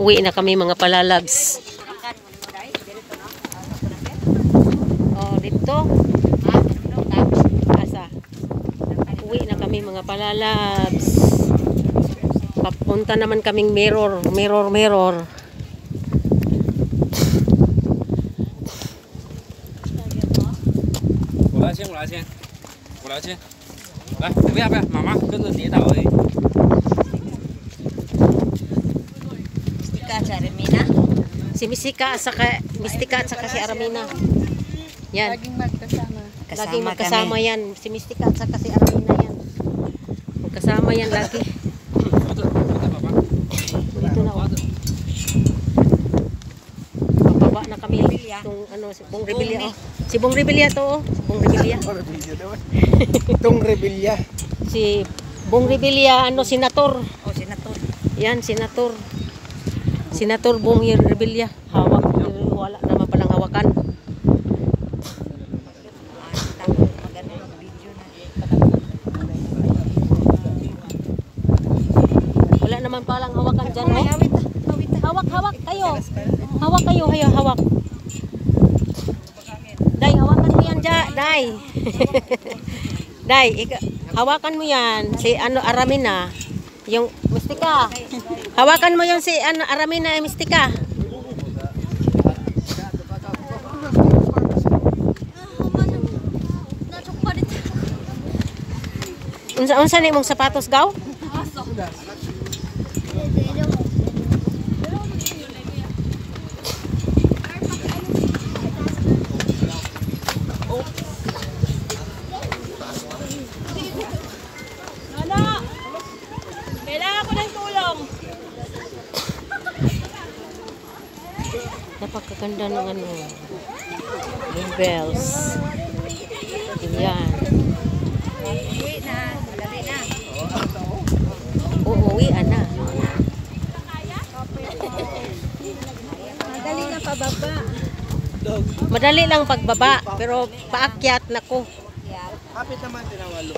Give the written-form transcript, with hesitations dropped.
Uwi na kami mga palalabs. Oh, dito. Asa. Uwi na kami mga palalabs. Papunta naman kaming mirror.我来先，来，不要，妈妈跟着跌倒而已。Mistika sa Aramina. Si Mistika at saka si Aramina. Yan. Laging magkasama. Laging magkasama yan. Si Mistika at saka si Aramina yan. Magkasama yan lagi. Dito na ako. Pababa na kami. Itong ano, si Bong Rebilla. Oh. Si Bong Rebilla to. Oh. Si Bong Rebilla. Itong Rebilla. Si Bong Rebilla, ano, senator. Oh, senator. Yan, senator. Senator Bong Rebilla. Hawak. Wala naman palang hawakan. Wala naman palang hawakan dyan. Oh. Hawak kayo. Hawak kayo. Hawak. Day, hawakan mo yan dyan. Day. Day, hawakan mo yan. Si ano, Aramina. Yung Mistika. Hawakan mo yung si ano, Aramina, Mistika. Unsa ni mong sapatos gaw? Kailangan ko ng tulong. Napakaganda ng ano, yung bells. Yan. Uwi na. Madali na. Uuwi na. Madali na pababa. Madali lang pagbaba, pero paakyat nako. Kapit naman tinawalo.